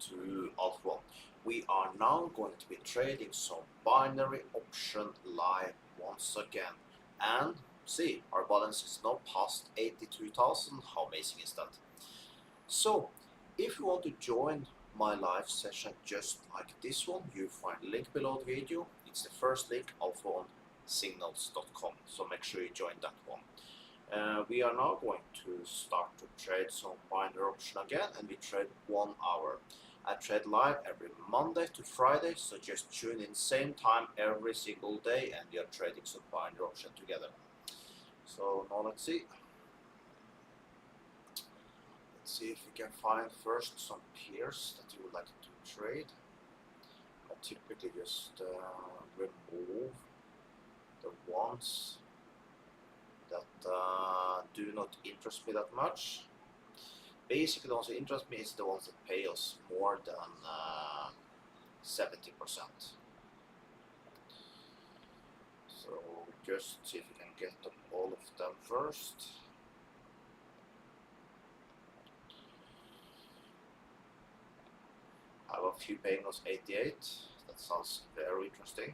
to Alpha One. We are now going to be trading some binary option live once again. And see, our balance is now past 82,000. How amazing is that? So, if you want to join my live session just like this one, you find the link below the video. It's the first link, alphaonesignals.com. So make sure you join that one. We are now going to start to trade some binary option again, and we trade 1 hour. I trade live every Monday to Friday, so just tune in same time every single day, and we are trading some binary option together. So now let's see. Let's see if we can find first some peers that you would like to trade. I typically just remove the ones that do not interest me that much. Basically, the ones that interest me is the ones that pay us more than 70%. So just see if we can get all of them first. I have a few paying us 88. That sounds very interesting.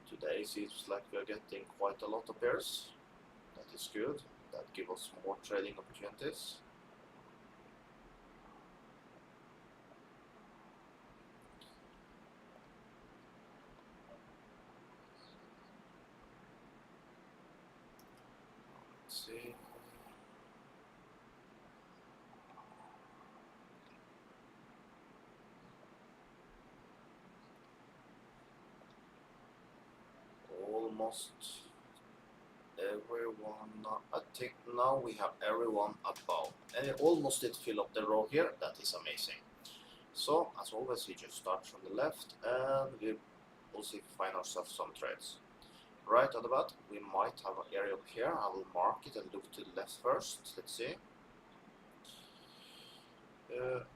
Today seems like we are getting quite a lot of pairs. That is good. That gives us more trading opportunities. Let's see. Almost everyone, I think now we have everyone above, and it almost did fill up the row here. That is amazing. So as always, we just start from the left, and we will see if we find ourselves some trades. Right on the bat, we might have an area up here. I will mark it and look to the left first. Let's see.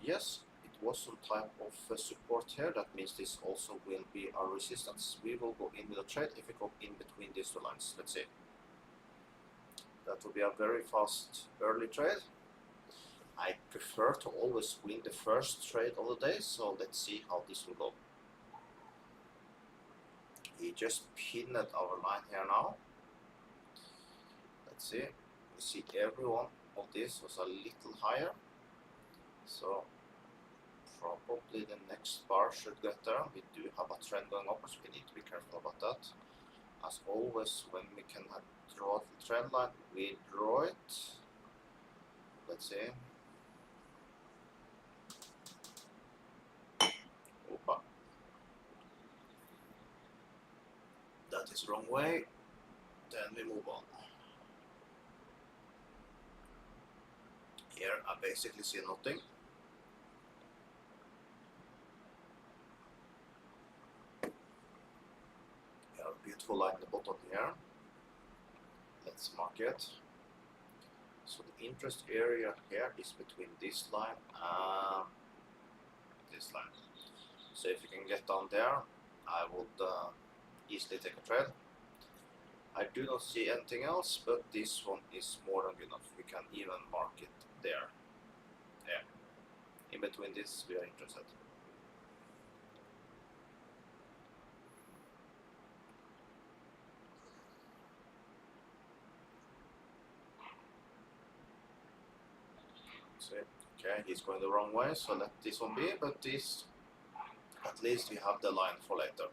Yes, it was some type of support here. That means this also will be our resistance. We will go in with a trade if we go in between these two lines. Let's see. That will be a very fast early trade. I prefer to always win the first trade of the day, so let's see how this will go. He just pinned our line here now. Let's see. We see every one of this was a little higher, so probably the next bar should get there. We do have a trend going up, so we need to be careful about that. As always, when we can draw the trend line, we draw it. Let's see. Opa. That is wrong way. Then we move on. Here I basically see nothing. We have a beautiful line at the bottom here. Let's mark it. So the interest area here is between this line and this line. So if you can get down there, I would easily take a trade. I do not see anything else, but this one is more than good enough. We can even mark it there. Yeah. In between this, we are interested. So, okay, he's going the wrong way, so let this one be, but this, at least we have the line for later.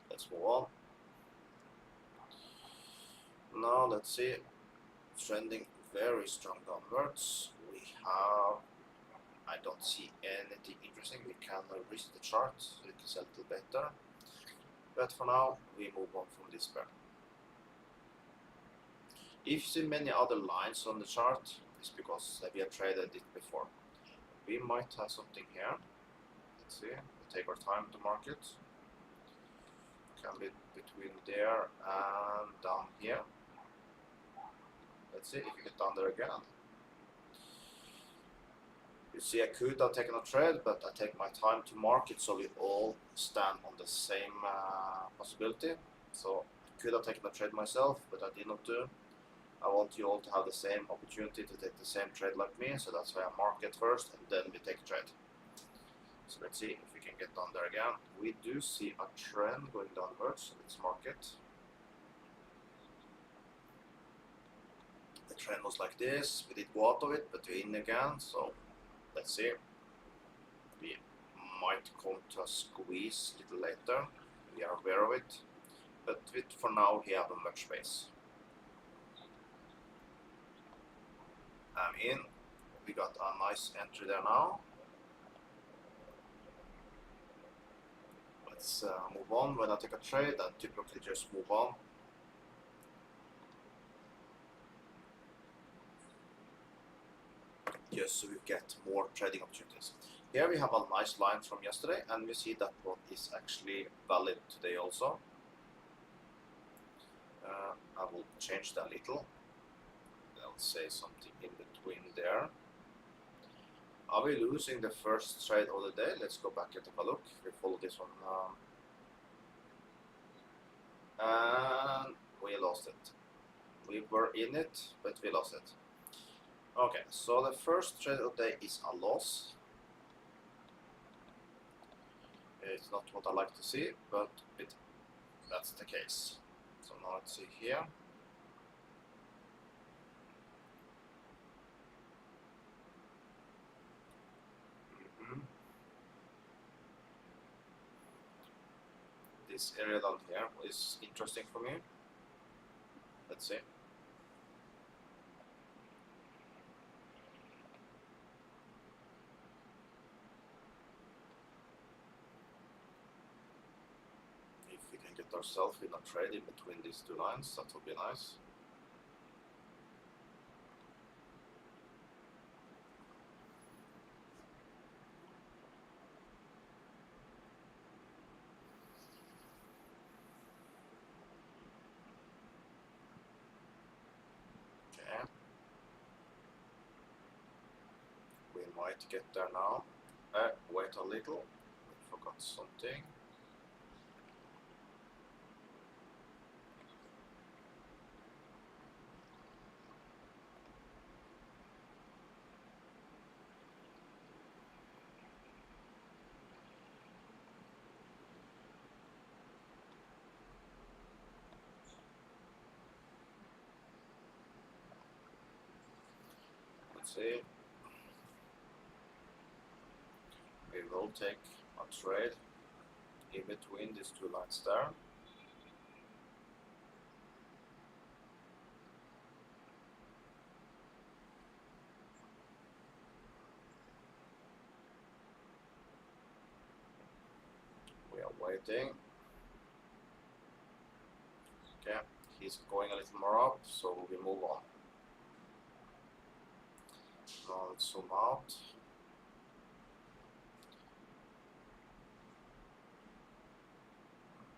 Let's move on. Now let's see, trending very strong downwards. We have, I don't see anything interesting. We can reset the chart so it is a little better, but for now we move on from this pair. If you see many other lines on the chart, it's because we have traded it before. We might have something here. Let's see, we take our time to mark it. Can be between there and down here. Let's see if we get down there again. You see, I could have taken a trade, but I take my time to mark it so we all stand on the same possibility. So I could have taken a trade myself, but I did not do. I want you all to have the same opportunity to take the same trade like me, so that's why I mark it first and then we take a trade. So let's see if we can get down there again. We do see a trend going downwards, so let's mark it. The trend was like this, we did go out of it, but we're in again, so let's see. We might come to a squeeze a little later, we are aware of it, but for now we have a much space. I'm in, we got a nice entry there now. Let's move on. When I take a trade, I typically just move on. Just so we get more trading opportunities. Here we have a nice line from yesterday, and we see that what is actually valid today also. I will change that a little. I'll say something in between there. Are we losing the first trade of the day? Let's go back and take a look. We follow this one. And we lost it. We were in it, but we lost it. Okay, so the first trade of the day is a loss. It's not what I like to see, but that's the case. So now let's see here. This area down here is interesting for me. Let's see. If we can get ourselves in a trade in between these two lines, that would be nice. Okay. We might get there now. Wait a little. I forgot something. Let's see. We will take a trade in between these two lines there. We are waiting. Okay, he's going a little more up, so we move on. Now let's zoom out.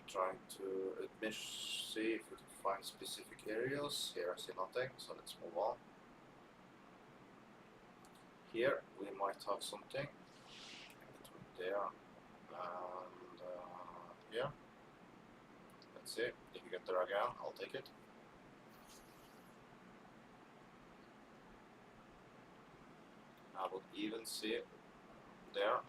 Trying to see if we can find specific areas. Here I see nothing, so let's move on. Here we might have something between there and here. Let's see if we get there again. I'll take it. I would even see it there.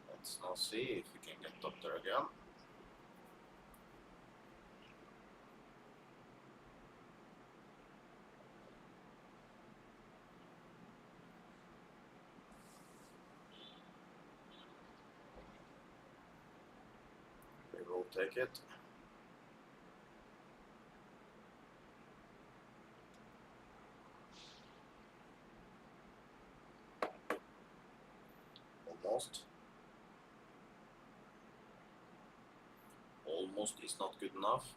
Let's now see if we can get up there again. We will take it. Almost. Almost is not good enough.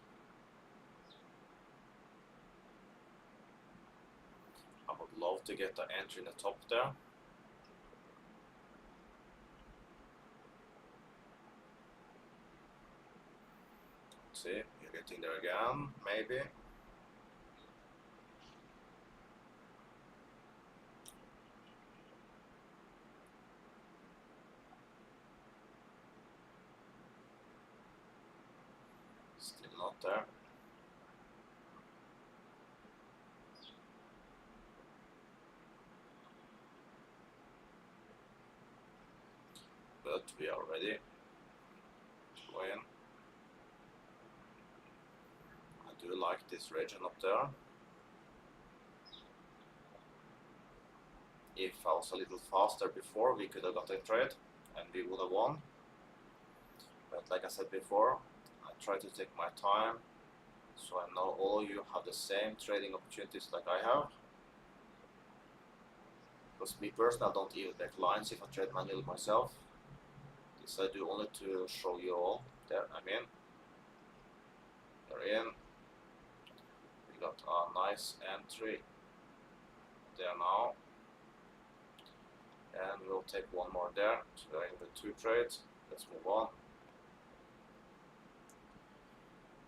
I would love to get the entry in the top there. Let's see, you're getting there again, maybe. up there. But we are ready to go in. I do like this region up there. If I was a little faster before, we could have got a trade and we would have won. But like I said before, I try to take my time, so I know all of you have the same trading opportunities like I have. Because me personally, I don't even take lines if I trade manually myself. This I do only to show you all. There, I'm in. We're in. We got a nice entry there now. And we'll take one more there. So we're in the 2 trades. Let's move on.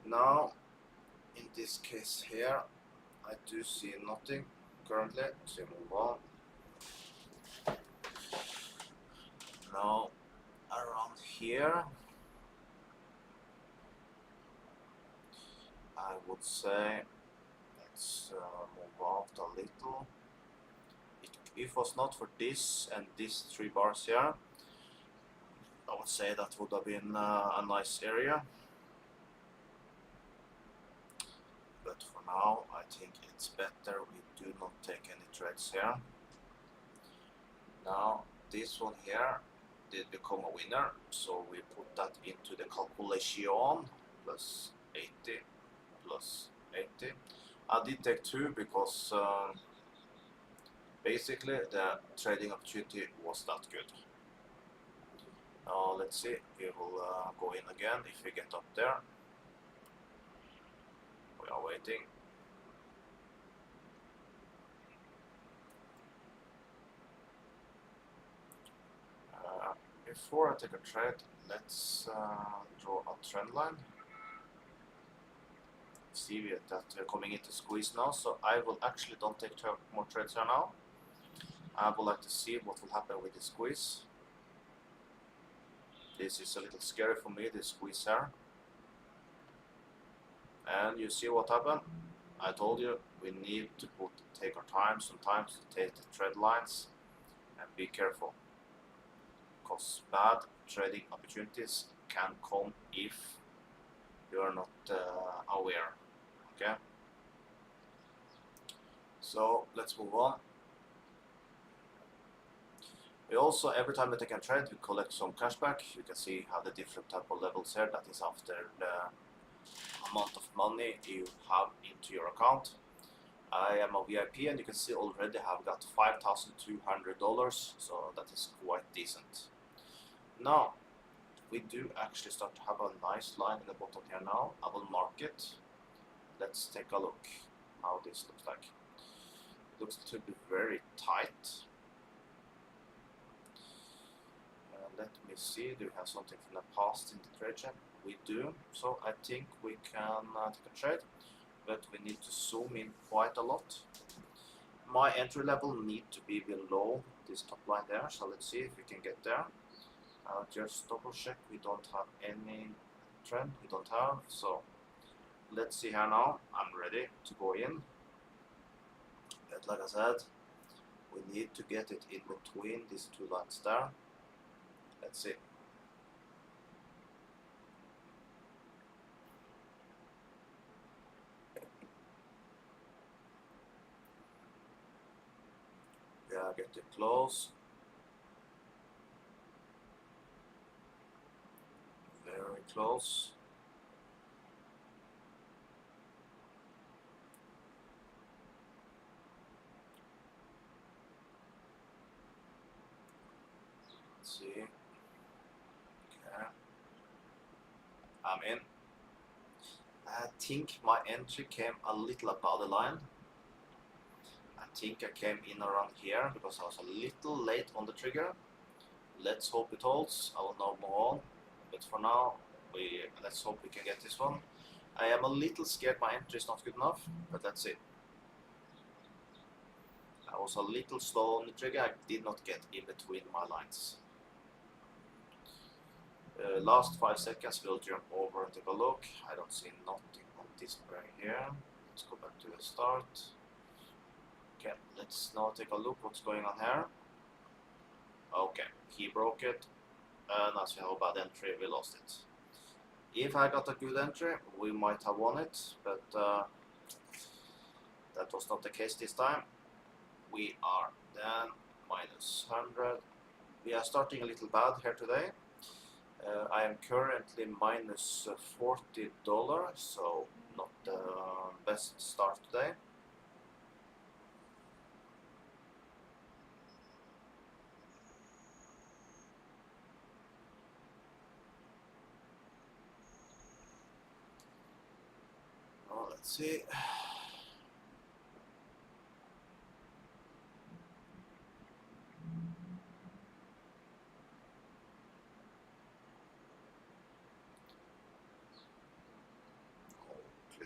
Now, in this case here, I do see nothing currently, so move on. Now, around here, I would say let's move out a little. If it was not for this and these 3 bars here, I would say that would have been a nice area. But for now, I think it's better we do not take any trades here. Now, this one here did become a winner, so we put that into the calculation, plus 80, plus 80. I did take 2 because basically the trading opportunity was that good. Now let's see, we will go in again if we get up there. We are waiting. Before I take a trade, let's draw a trend line. See that we're coming into squeeze now, so I will actually don't take more trades here now. I would like to see what will happen with the squeeze. This is a little scary for me, this squeeze here. And you see what happened? I told you we need to take our time sometimes to take the trend lines and be careful. Because bad trading opportunities can come if you are not aware. Okay? So let's move on. We also, every time we take a trade, we collect some cashback. You can see how the different type of levels here. That is after the amount of money you have into your account. I am a VIP, and you can see already I've got $5,200, so that is quite decent. Now, we do actually start to have a nice line in the bottom here now. I will mark it. Let's take a look how this looks like. It looks to be very tight. Let me see, do we have something from the past in the trade chain? We do, so I think we can take a trade, but we need to zoom in quite a lot. My entry level need to be below this top line there, so let's see if we can get there. Just double check, we don't have any trend, we don't have, so let's see here now. I'm ready to go in, but like I said, we need to get it in between these 2 lines there. Let's see. Yeah, get it close. Very close. Let's see. Okay. I'm in. I think my entry came a little above the line. I think I came in around here because I was a little late on the trigger. Let's hope it holds. I will know more on. But for now, let's hope we can get this one. I am a little scared my entry is not good enough, but let's see. I was a little slow on the trigger. I did not get in between my lines. last 5 seconds we'll jump over and take a look. I don't see nothing on display here. Let's go back to the start. Okay, let's now take a look what's going on here. Okay, he broke it, and as you have a bad entry, we lost it. If I got a good entry, we might have won it, but that was not the case this time. We are then minus 100. We are starting a little bad here today. I am currently minus $40, so not the best start today. Oh, let's see.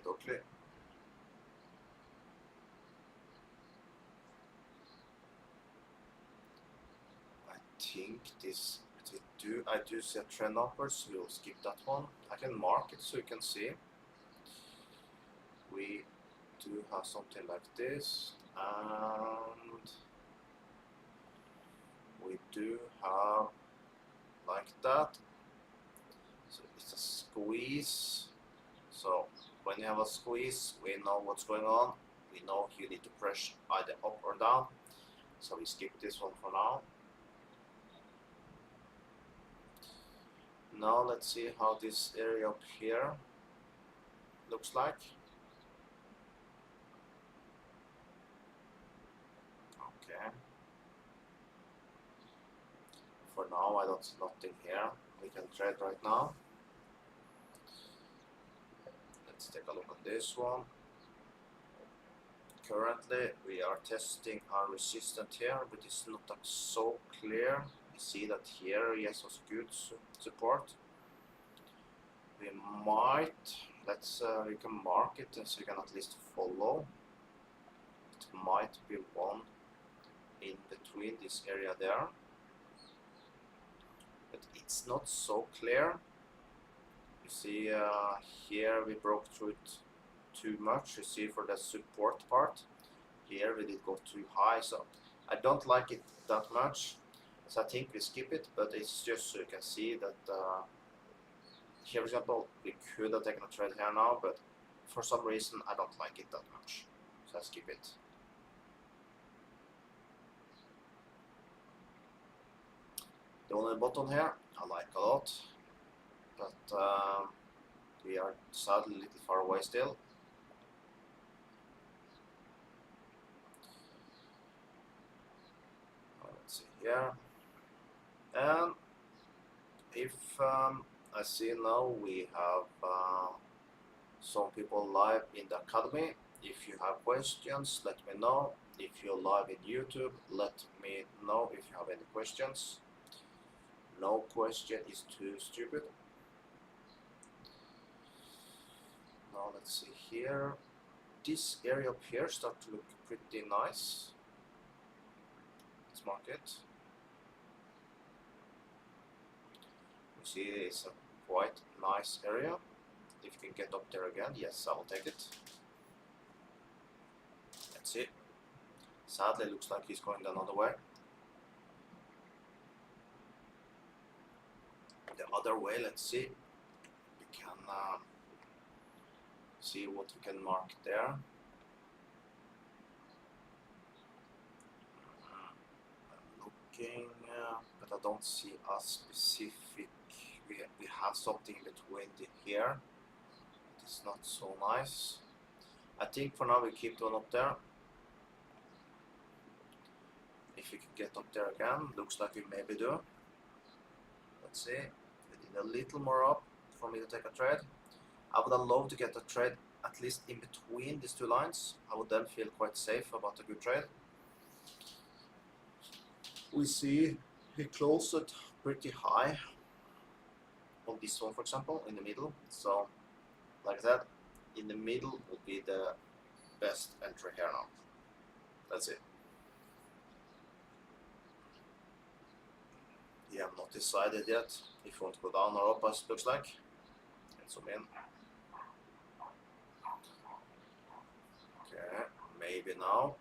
Okay. I think this I do see a trend upwards, we'll skip that one. I can mark it so you can see. We do have something like this, and we do have like that. So it's a squeeze. So when you have a squeeze, we know what's going on. We know you need to press either up or down. So we skip this one for now. Now let's see how this area up here looks like. Okay. For now I don't see nothing here. We can trade right now. Let's take a look at this one. Currently we are testing our resistance here, but it's not so clear. We see that here, yes, was good support. We might, we can mark it so you can at least follow. It might be one in between this area there, but it's not so clear. You see here we broke through it too much. You see for the support part, here we did go too high, so I don't like it that much. So I think we skip it, but it's just so you can see that here, for example, we could have taken a trade here now, but for some reason I don't like it that much, so I skip it. The one on the bottom here I like a lot, but we are sadly a little far away still. Let's see here, and if I see now we have some people live in the academy. If you have questions, let me know. If you're live in YouTube, let me know if you have any questions. No question is too stupid. Now let's see here. This area up here starts to look pretty nice. Let's mark it. You see it's a quite nice area. If you can get up there again, yes, I will take it. Let's see. Sadly, it looks like he's going the other way. The other way, let's see. We can see what we can mark there. I'm looking, but I don't see a specific. We have something between here. It's not so nice. I think for now we keep the one up there. If we can get up there again, looks like we maybe do. Let's see. We did a little more up for me to take a trade. I would have loved to get a trade at least in between these two lines. I would then feel quite safe about a good trade. We see he closed it pretty high on this one, for example, in the middle. So like that, in the middle will be the best entry here now. That's it. We have not decided yet if we want to go down or up, as it looks like. Let's zoom in. Okay, maybe now.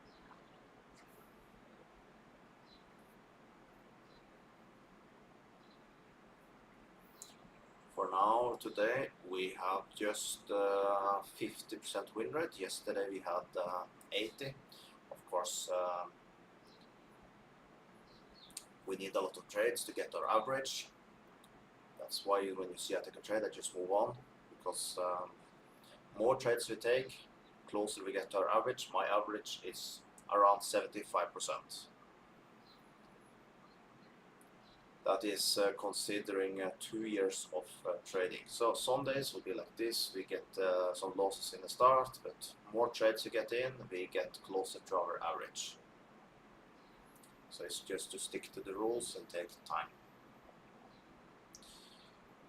For now, today, we have just 50% win rate. Yesterday we had 80. Of course, we need a lot of trades to get our average. That's why when you see I take a trade, I just move on, because more trades we take, closer we get to our average. My average is around 75%. That is considering 2 years of trading. So some days will be like this, we get some losses in the start, but more trades we get in, we get closer to our average. So it's just to stick to the rules and take time.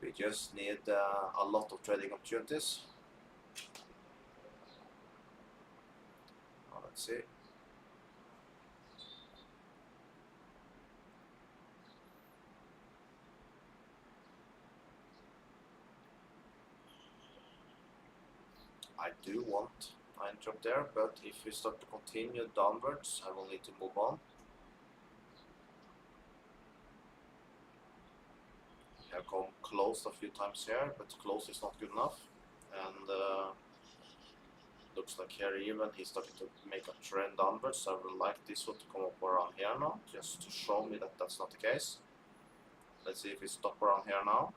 We just need a lot of trading opportunities. Now let's see. I do want an interrupt there, but if we start to continue downwards, I will need to move on. We have come close a few times here, but close is not good enough. And looks like here even he's starting to make a trend downwards, so I would like this one to come up around here now, just to show me that that's not the case. Let's see if we stop around here now.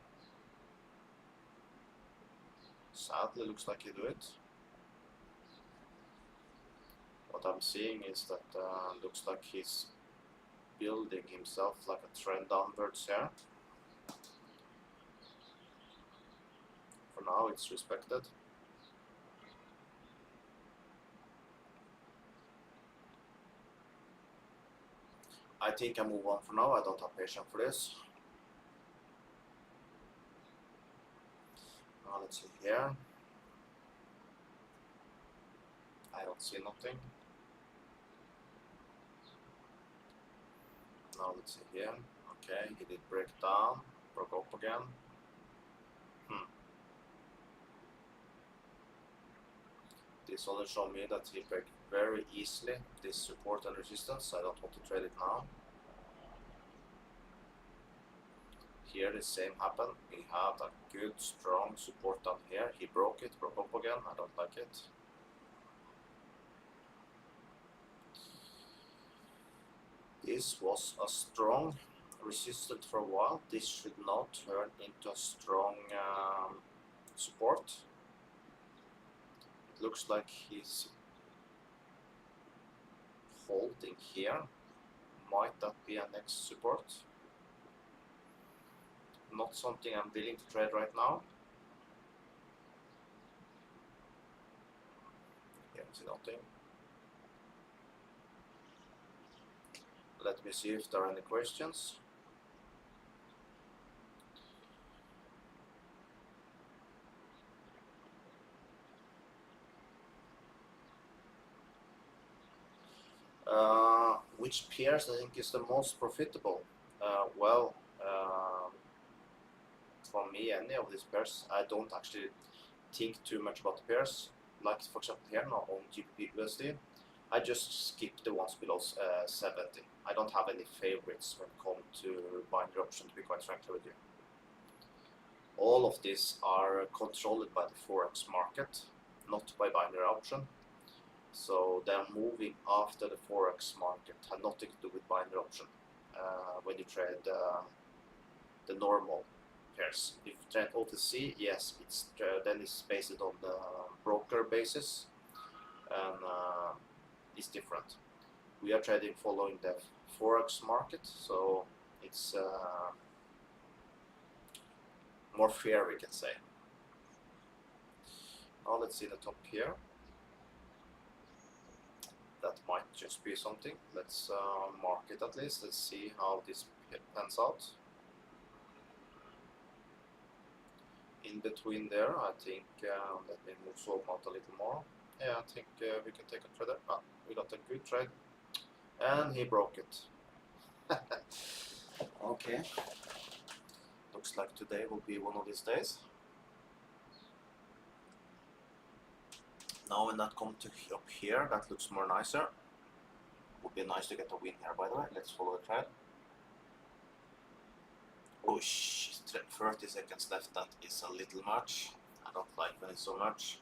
Sadly, looks like he do it. What I'm seeing is that looks like he's building himself like a trend downwards here. For now, it's respected. I think I move on for now. I don't have patience for this. Now let's see here. I don't see nothing. Now let's see here. Okay, he did break down, broke up again. This only shows me that he break very easily this support and resistance. I don't want to trade it now. Here the same happened. We had a good strong support down here. He broke it, broke up again. I don't like it. This was a strong resistance for a while. This should now turn into a strong support. It looks like he's holding here. Might that be a next support? Not something I'm willing to trade right now. Can't see nothing. Let me see if there are any questions. Which pairs I think is the most profitable? Well, for me, any of these pairs, I don't actually think too much about the pairs. Like for example here now on GBP USD, I just skip the ones below 70. I don't have any favorites when it comes to binary option, to be quite frank with you. All of these are controlled by the Forex market, not by binary option. So they're moving after the Forex market, have nothing to do with binary option. When you trade the normal pairs. If you trade OTC, yes, it's then it's based on the broker basis, and it's different. We are trading following the Forex market, so it's more fair, we can say. Now let's see the top here. That might just be something. Let's mark it at least. Let's see how this pans out. In between there, I think, let me move Swap out a little more. Yeah, I think we can take a trade there. Ah, we got a good trade. And he broke it. Okay. Looks like today will be one of these days. Now when that comes to up here, that looks more nicer. Would be nice to get a win here, by the way. Let's follow the trend. Oh, 30 seconds left. That is a little much. I don't like when it's so much.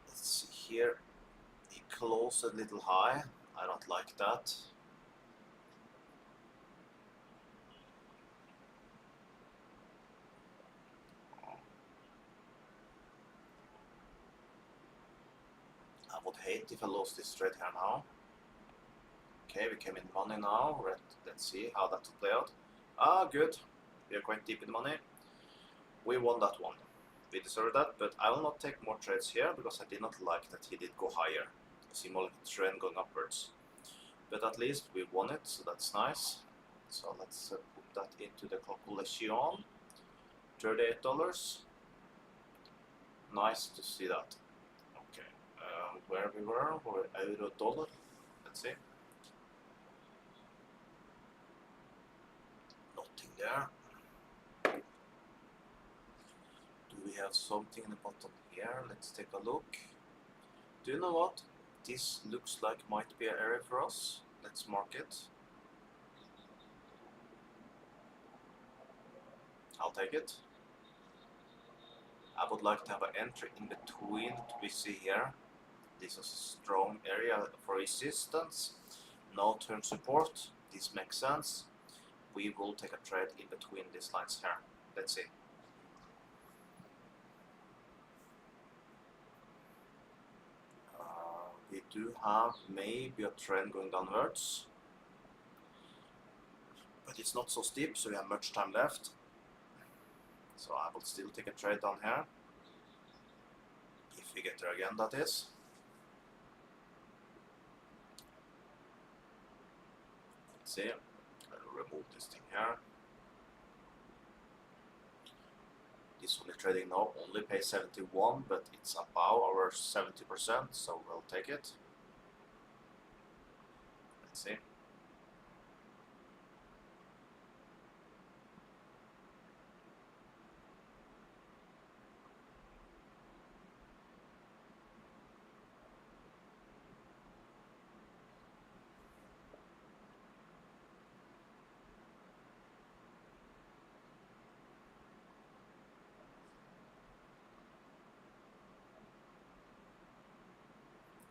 Let's see here. He closed a little high. I don't like that. I would hate if I lost this trade here now. Okay, we came in money now. Let's see how that will play out. Ah, good. We are quite deep in money. We won that one. We deserve that, but I will not take more trades here because I did not like that he did go higher. It seemed like a trend going upwards. But at least we won it, so that's nice. So let's put that into the calculation. $38. Nice to see that. Okay, where we were euro dollar. Let's see. Nothing there. Do we have something in the bottom here? Let's take a look. Do you know what? This looks like might be an area for us. Let's mark it. I'll take it. I would like to have an entry in between we see here. This is a strong area for resistance. No turn support. This makes sense. We will take a trade in between these lines here. Let's see. We do have maybe a trend going downwards, but it's not so steep, so we have much time left. So I will still take a trade down here. If we get there again, that is. Let's see. I'll remove this thing here. This only trading now only pays 71, but it's above our 70%, so we'll take it. Let's see.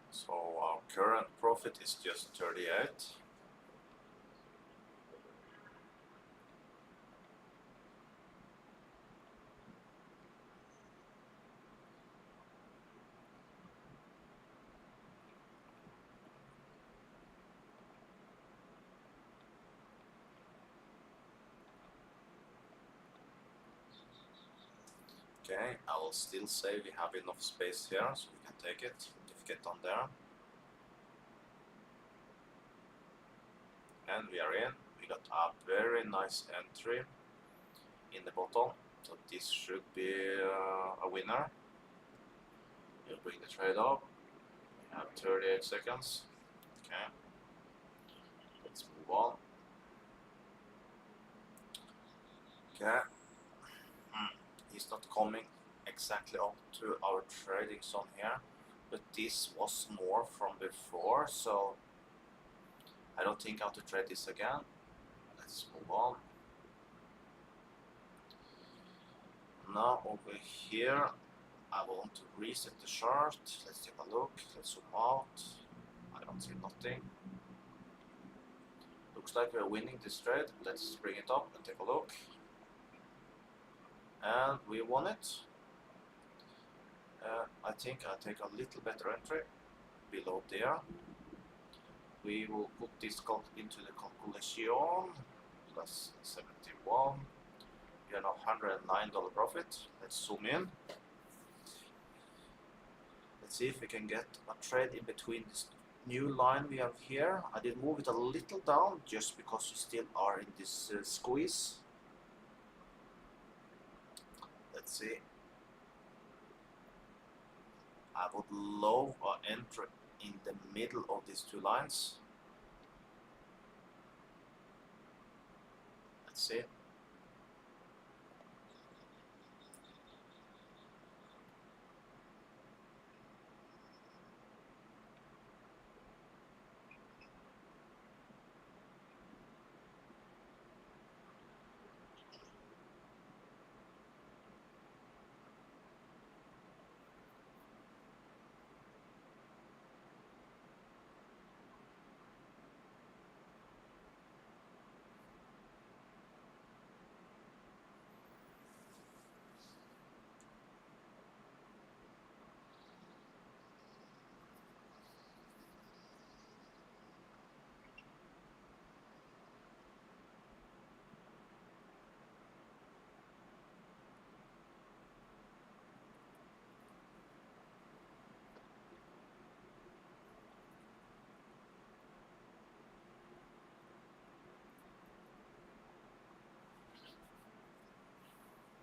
So our current profit is just 38. Okay, I will still say we have enough space here, so we can take it. Certificate on there. And we are in. We got a very nice entry in the bottom, so this should be a winner. We'll bring the trade up. We have 38 seconds. Okay, let's move on. Okay, he's not coming exactly up to our trading zone here, but this was more from before, so I don't think I have to trade this again. Let's move on. Now over here, I want to reset the chart. Let's take a look. Let's zoom out. I don't see nothing. Looks like we're winning this trade. Let's bring it up and take a look. And we won it. I think I'll take a little better entry below there. We will put this into the calculation. Plus 71. We are now $109 profit. Let's zoom in. Let's see if we can get a trade in between this new line we have here. I did move it a little down just because we still are in this squeeze. Let's see. I would love an entry in the middle of these two lines. Let's see.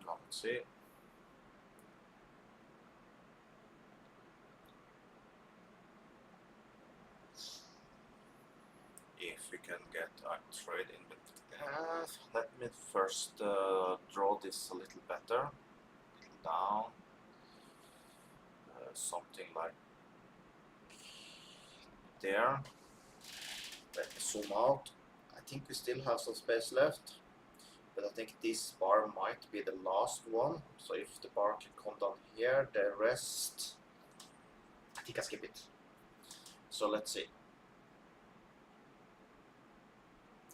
Now let's see. If we can get a trade in, but let me first draw this a little better. Down, something like there. Let me zoom out. I think we still have some space left, but I think this bar might be the last one. So if the bar can come down here, the rest, I think I skip it. So let's see.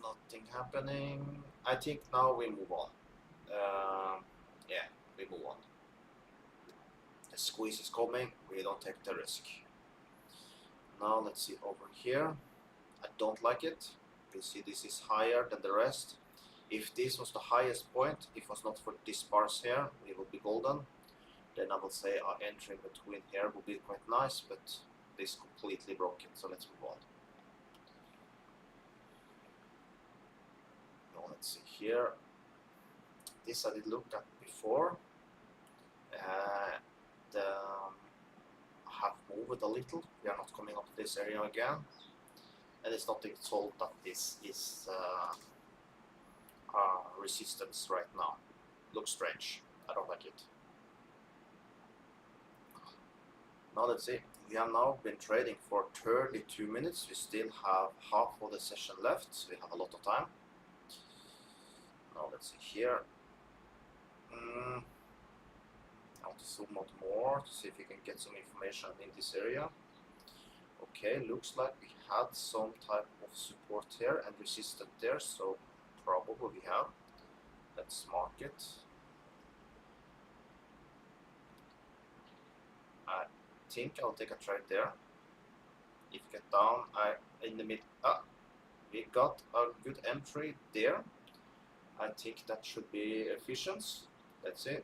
Nothing happening. I think now we move on. Yeah, we move on. The squeeze is coming, we don't take the risk. Now let's see over here. I don't like it. You see this is higher than the rest. If this was the highest point, if it was not for these bars here, it would be golden. Then I would say our entry in between here would be quite nice, but this completely broken, so let's move on. Now let's see here. This I did look at before. The have moved a little. We are not coming up to this area again, and it's not told that this is resistance right now. Looks strange. I don't like it. Now let's see. We have now been trading for 32 minutes. We still have half of the session left, so we have a lot of time. Now let's see here. I want to zoom out more to see if we can get some information in this area. Okay, looks like we had some type of support here and resistance there, so probably we have. Let's mark it. I think I'll take a trade there. If we get down, in the mid, we got a good entry there. I think that should be efficient. Let's see.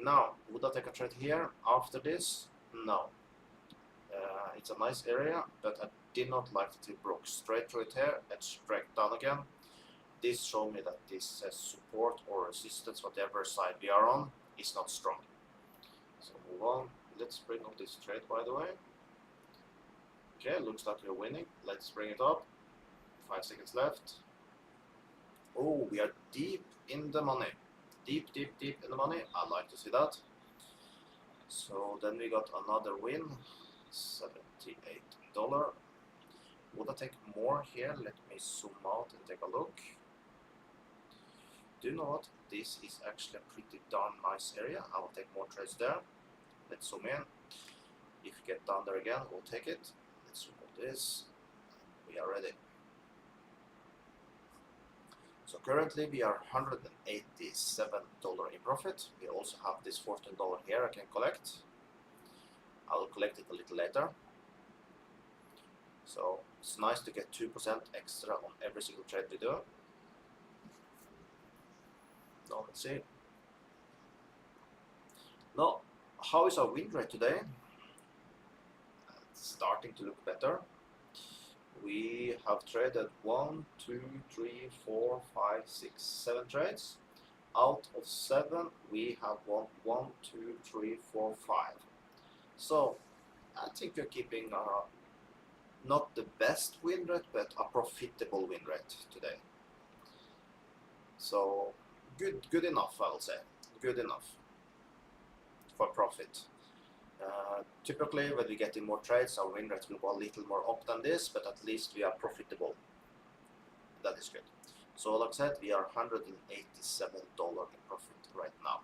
Now, would I take a trade here after this? No. It's a nice area, but I did not like that it broke straight through it here and straight down again. This showed me that this support or resistance, whatever side we are on, is not strong. So move on. Let's bring up this trade, by the way. Okay, looks like we're winning. Let's bring it up. 5 seconds left. Oh, we are deep in the money. Deep in the money. I like to see that. So then we got another win. $78. Would I take more here? Let me zoom out and take a look. Do you know what? This is actually a pretty darn nice area. I will take more trades there. Let's zoom in. If we get down there again, we'll take it. Let's remove this. We are ready. So currently we are $187 in profit. We also have this $14 here I can collect. I will collect it a little later. So it's nice to get 2% extra on every single trade we do. Now let's see. Now, how is our win rate today? It's starting to look better. We have traded 1, 2, 3, 4, 5, 6, 7 trades. Out of 7, we have won 1, 2, 3, 4, 5. So I think we're keeping not the best win rate, but a profitable win rate today. So good enough, I will say. Good enough for profit. Typically, when we get in more trades, our win rate will go a little more up than this, but at least we are profitable. That is good. So like I said, we are $187 in profit right now.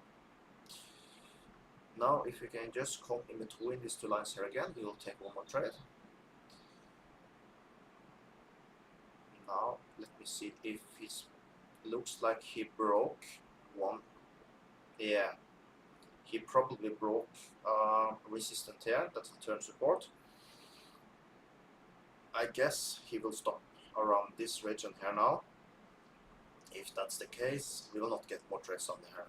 Now, if we can just come in between these two lines here again, we will take one more trade. Now, let me see if it looks like he broke one. Yeah, he probably broke resistance here. That's the turn support. I guess he will stop around this region here now. If that's the case, we will not get more trades on here.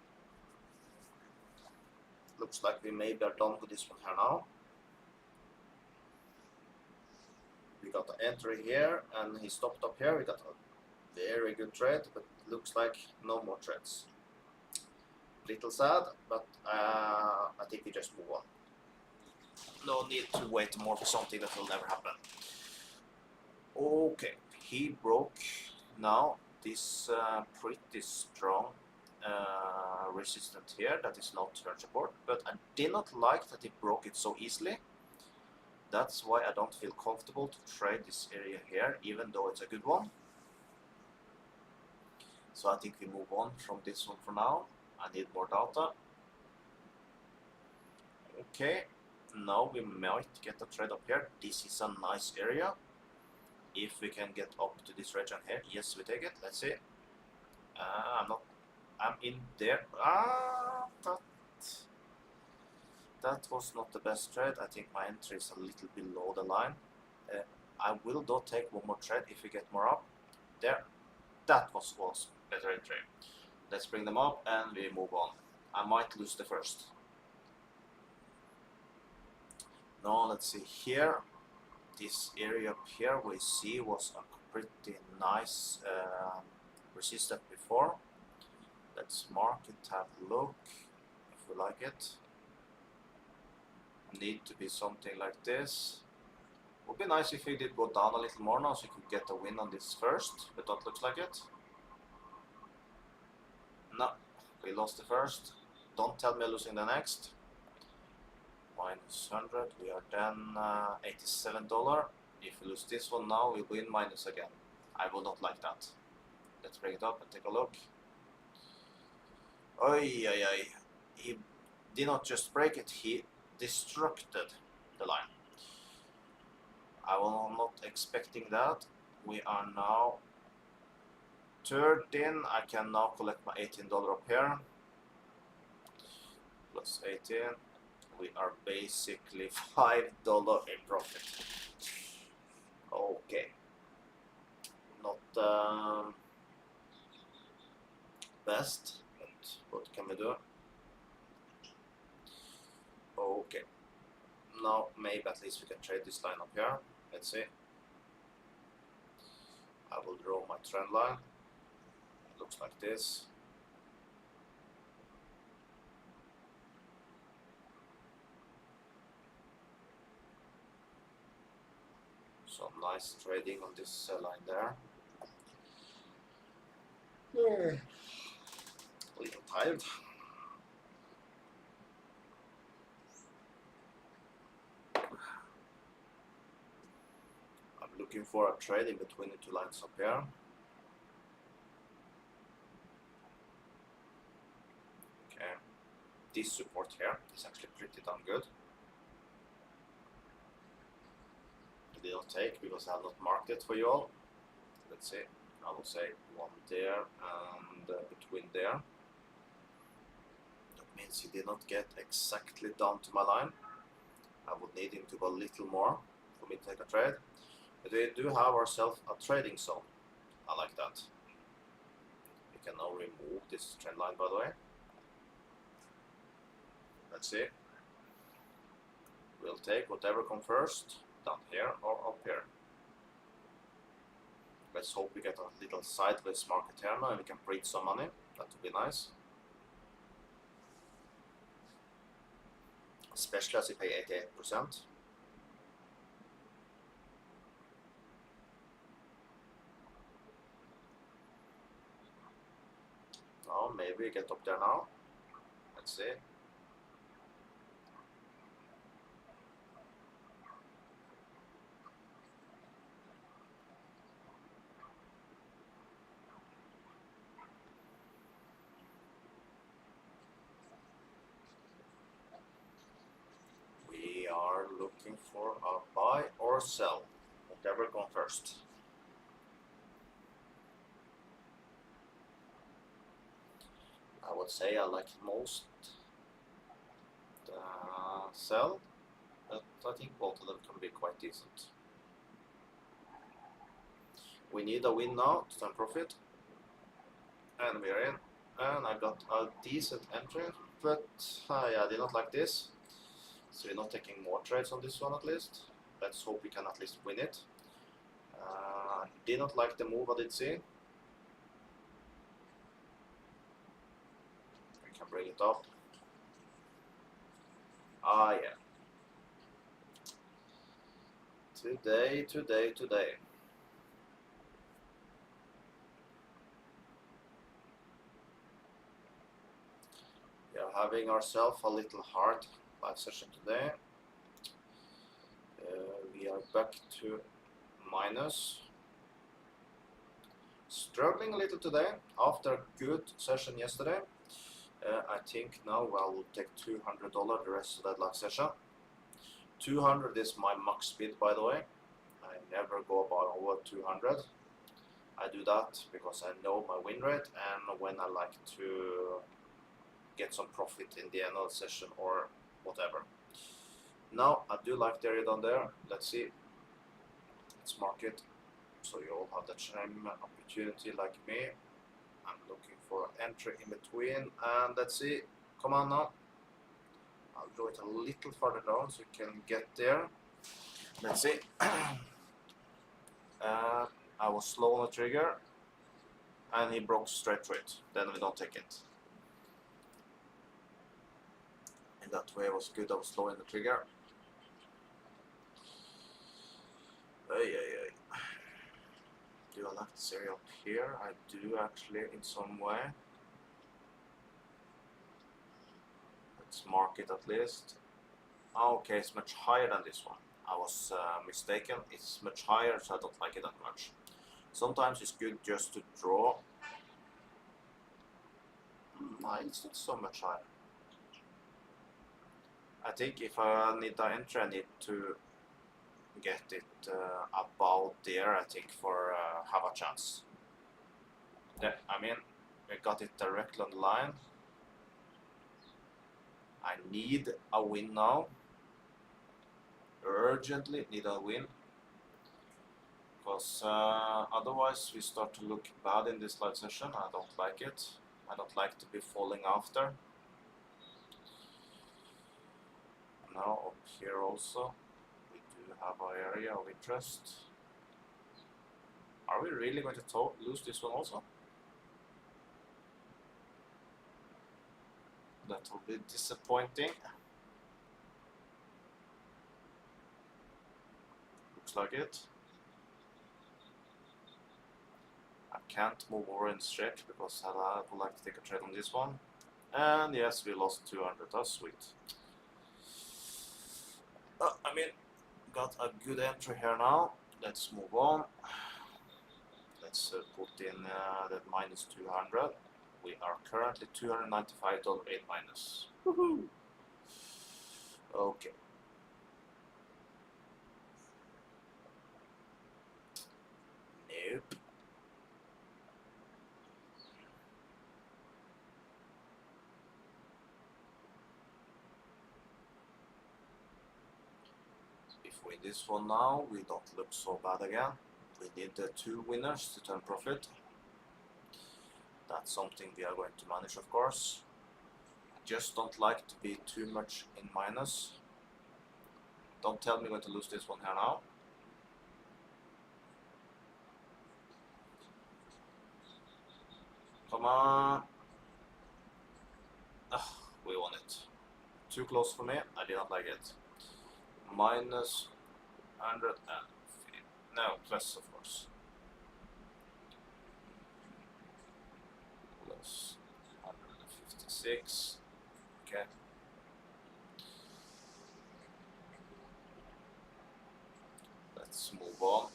Looks like we maybe are done with this one here now. We got the entry here, and he stopped up here. We got a very good trade, but looks like no more trades. Little sad, but I think we just move on. No need to wait more for something that will never happen. Okay, he broke now this pretty strong resistance here that is not turn support, but I did not like that he broke it so easily. That's why I don't feel comfortable to trade this area here, even though it's a good one. So I think we move on from this one for now. I need more data. Okay, now we might get a trade up here. This is a nice area. If we can get up to this region here, yes, we take it. Let's see. I'm in there. That was not the best trade. I think my entry is a little below the line. I will though take one more trade if we get more up. There. That was better entry. Let's bring them up and we move on. I might lose the first. Now let's see here. This area up here we see was a pretty nice resistance before. Let's mark it, have a look if we like it. Need to be something like this. Would be nice if we did go down a little more now so we could get a win on this first, but that looks like it. No, we lost the first. Don't tell me losing the next. Minus 100, we are then $87. If we lose this one now, we win minus again. I will not like that. Let's bring it up and take a look. Oi, oi, oi. He did not just break it, he destructed the line. I was not expecting that. We are now 13. I can now collect my $18 up here. Plus 18. We are basically $5 in profit. Okay. Not best, but what can we do? Okay. Now maybe at least we can trade this line up here. Let's see. I will draw my trend line. It looks like this. Some nice trading on this line there. A little tired. I'm looking for a trade in between the two lines up here. Okay, this support here is actually pretty damn good. I did not take because I have not marked it for you all. Let's see, I will say one there and between there. That means he did not get exactly down to my line. I would need him to go a little more for me to take a trade. But we do have ourselves a trading zone. I like that. We can now remove this trend line, by the way. Let's see. We'll take whatever comes first, down here or up here. Let's hope we get a little sideways market here now and we can print some money. That would be nice. Especially as we pay 88%. maybe get up there now. Let's see. We are looking for a buy or sell, whatever comes first. I would say I like most sell, but I think both of them can be quite decent. We need a win now to turn profit, and we are in. And I got a decent entry, but yeah, I did not like this. So we're not taking more trades on this one at least. Let's hope we can at least win it. Did not like the move I did see. We can bring it up. Ah yeah. Today. We are having ourselves a little hard live session today. We are back to minus. Struggling a little today after a good session yesterday. I think now I will take $200 the rest of that live session. 200 is my max speed, by the way. I never go about over 200. I do that because I know my win rate and when I like to get some profit in the end of the session or whatever. Now I do like the area down there. Let's see. Let's mark it so you all have the same opportunity like me. I'm looking for an entry in between and let's see. Come on now. I'll draw it a little further down so you can get there. Let's see. I was slow on the trigger and he broke straight through it. Then we don't take it. In that way it was good. I was slow in the trigger. Do I like this area up here? I do actually in some way. Let's mark it at least. Okay, it's much higher than this one. I was mistaken. It's much higher, so I don't like it that much. Sometimes it's good just to draw. No, it's not so much higher. I think if I need the entry, I need to get it about there, I think, for have a chance. Yeah, I mean, we got it directly on the line. I need a win now. Urgently need a win. Because otherwise we start to look bad in this live session. I don't like it. I don't like to be falling after. Now up here also we do have our area of interest. Are we really going to lose this one also? That will be disappointing. Looks like it. I can't move over in stretch because I would like to take a trade on this one. And yes, we lost 200. That's sweet. I mean, got a good entry here now. Let's move on. Let's put in that minus 200. We are currently $295.8 minus. Woohoo! Okay. Nope. If we win this one now, we don't look so bad again. We need the 2 winners to turn profit. That's something we are going to manage, of course. Just don't like to be too much in minus. Don't tell me we're going to lose this one here now. Come on. We won it. Too close for me. I did not like it. Minus 100 and no, plus of course. Plus 100. 6. Okay. Let's move on.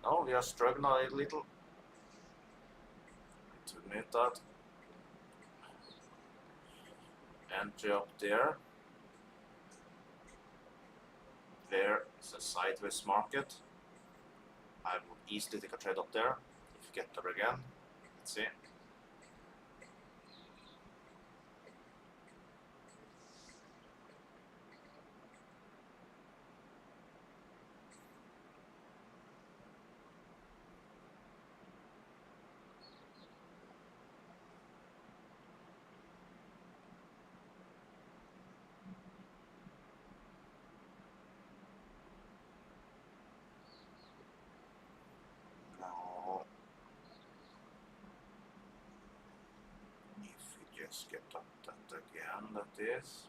Now we are struggling a little to admit that. Entry up there. There is a sideways market. I will easily take a trade up there. If you get there again, let's see. Now, if we just get up that again, that is.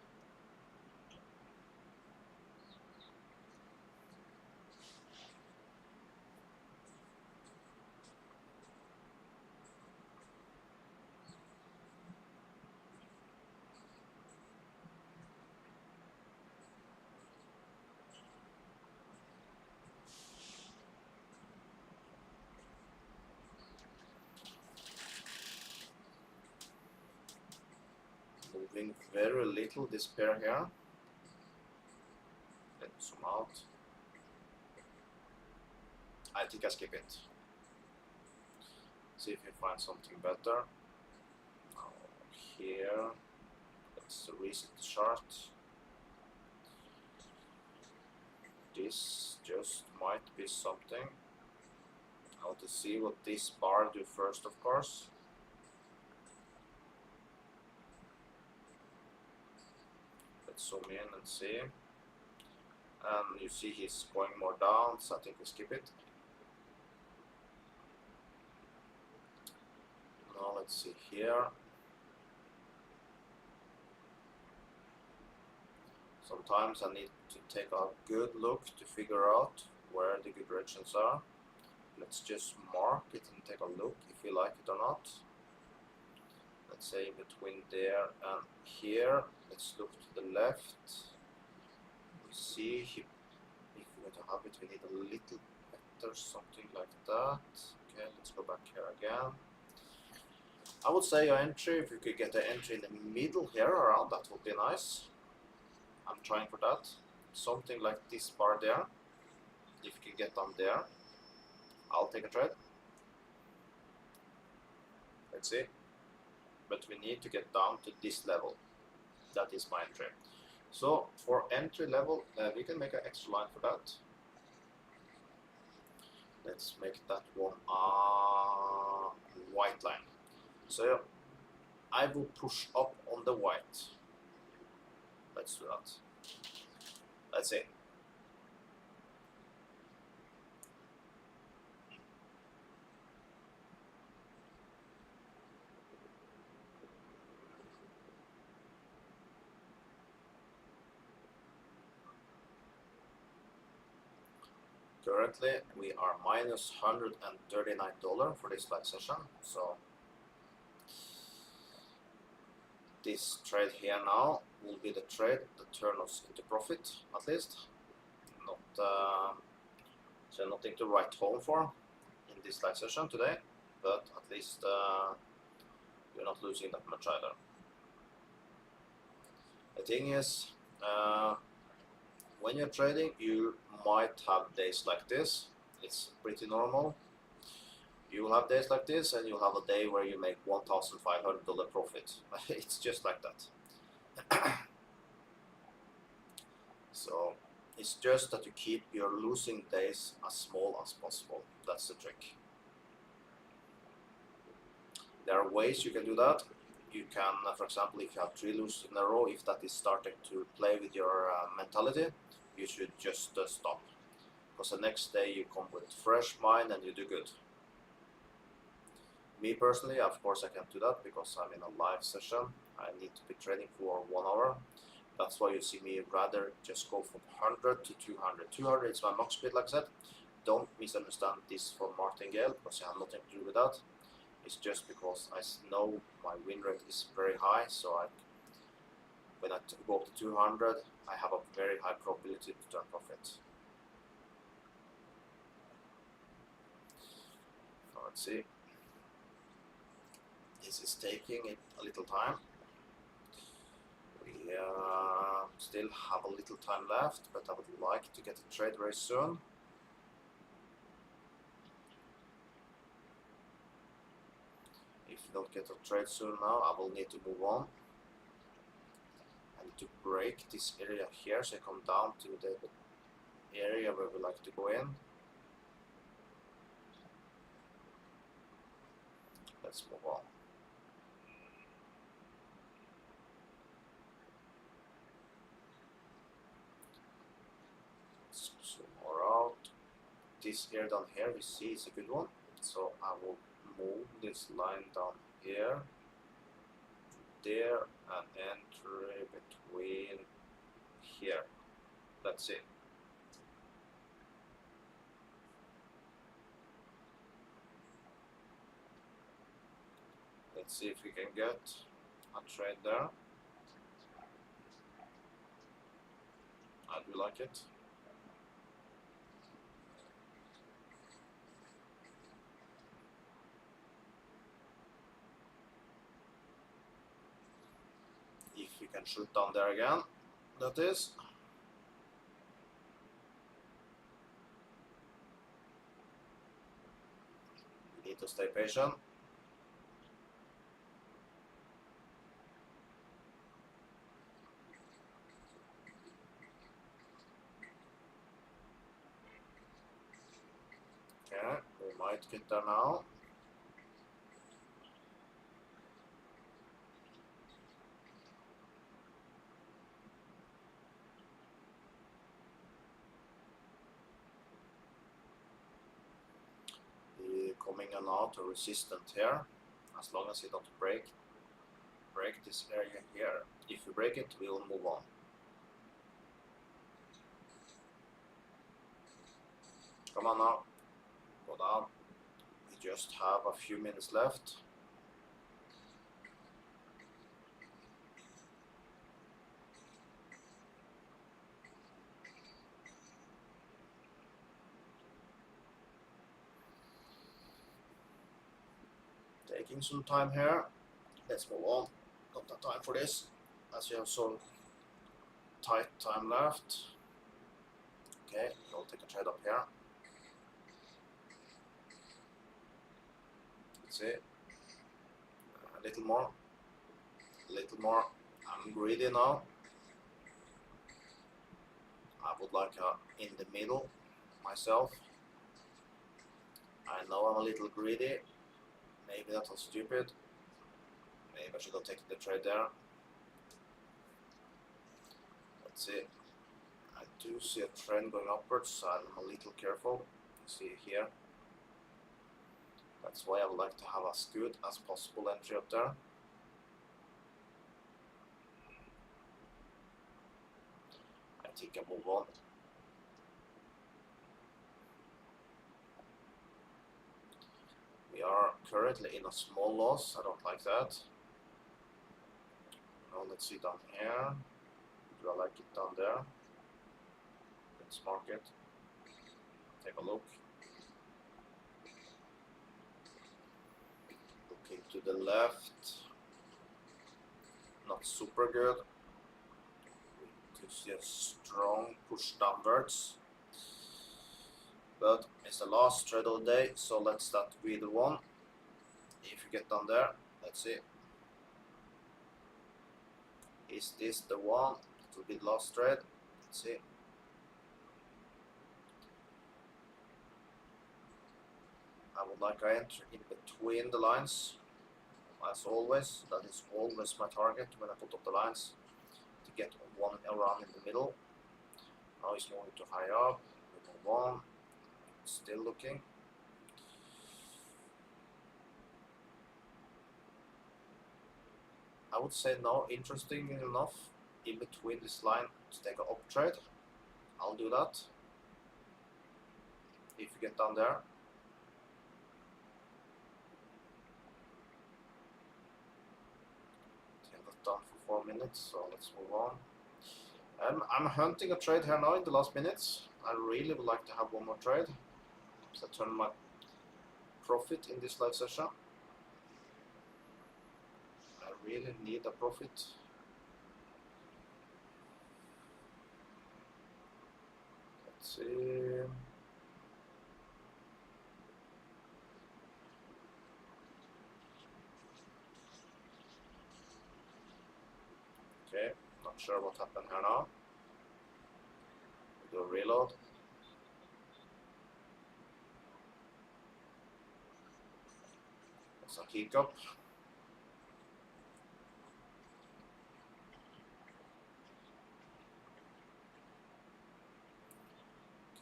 Moving very little this pair here. Let me zoom out. I think I skip it. See if we find something better. Now here, let's reset the chart. This just might be something. I want to see what this bar do first, of course. Let's zoom in and see. And you see he's going more down, so I think we skip it. Now let's see here. Sometimes I need to take a good look to figure out where the good directions are. Let's just mark it and take a look if we like it or not. Let's say between there and here. Let's look to the left. We see if we're going to have it, we need a little better, something like that. Okay, let's go back here again. I would say your entry, if you could get an entry in the middle here around, that would be nice. I'm trying for that. Something like this bar there. If you can get down there, I'll take a trade. Let's see. But we need to get down to this level. That is my entry. So for entry level, we can make an extra line for that. Let's make that one a white line. So I will push up on the white. Let's do that. Let's see. Currently, we are minus $139 for this live session. So this trade here now will be the trade that turns us into profit, at least. So nothing to write home for in this live session today, but at least you're not losing that much either. The thing is, when you're trading, you might have days like this. It's pretty normal. You will have days like this, and you'll have a day where you make $1,500 profit. It's just like that. So it's just that you keep your losing days as small as possible. That's the trick. There are ways you can do that. You can, for example, if you have 3 losses in a row, if that is starting to play with your mentality, you should just stop. Because the next day you come with fresh mind and you do good. Me personally, of course I can't do that because I'm in a live session. I need to be trading for 1 hour. That's why you see me rather just go from 100 to 200. 200 is my max speed, like I said. Don't misunderstand this for martingale because you have nothing to do with that. It's just because I know my win rate is very high, so when I go up to 200, I have a very high probability to turn profit. So let's see. This is taking it a little time. We still have a little time left, but I would like to get a trade very soon. If you don't get a trade soon now, I will need to move on. I need to break this area here, so I come down to the area where we like to go in. Let's move on. Let's zoom more out. This area down here we see is a good one, so I will move this line down here to there and enter between here. That's it. Let's see if we can get a trade there. I do like it. If we can shoot down there again, that is. We need to stay patient. Okay, we might get there now. Coming in out a resistant here, as long as you don't break this area here. If you break it, we will move on. Come on now, go down. We just have a few minutes left. Taking some time here. Let's move on. Not that time for this, as you have so tight time left. Okay, we'll take a trade up here. Let's see. A little more. A little more. I'm greedy now. I would like in the middle myself. I know I'm a little greedy. Maybe that was stupid. Maybe I should have taken the trade there. Let's see. I do see a trend going upwards, so I'm a little careful. See here. That's why I would like to have as good as possible entry up there. I think I move on. We are currently in a small loss. I don't like that. Now let's see down here. Do I like it down there? Let's mark it. Take a look. Looking to the left. Not super good. We do see a strong push downwards. But it's the last trade of the day, so let's that be the one. If you get down there, let's see. Is this the one? It will be the last trade. Let's see. I would like to enter in between the lines, as always. That is always my target when I put up the lines, to get one around in the middle. Now he's moving too high up. We move on. Still looking. I would say no, interesting enough in between this line to take an up trade. I'll do that. If you get down there. done for 4 minutes, so let's move on. I'm hunting a trade here now in the last minutes. I really would like to have one more trade, so I turn my profit in this live session. I really need a profit. Let's see. Okay, not sure what happened here now. We do a reload. There's a hiccup.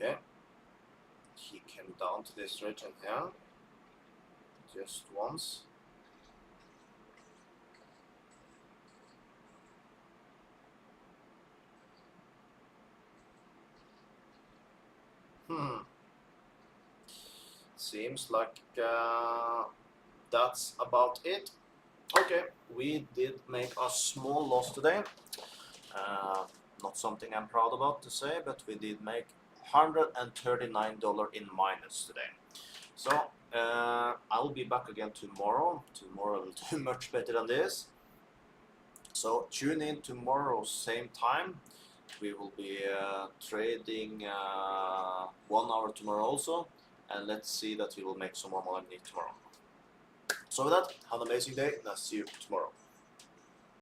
Okay. He came down to this region here. Just once. Seems like that's about it. Okay, we did make a small loss today. Not something I'm proud about to say, but we did make $139 in minus today. So I'll be back again tomorrow. Tomorrow will do much better than this. So tune in tomorrow, same time. We will be trading 1 hour tomorrow also, and let's see that we will make some more money tomorrow. So with that, have an amazing day, and I'll see you tomorrow.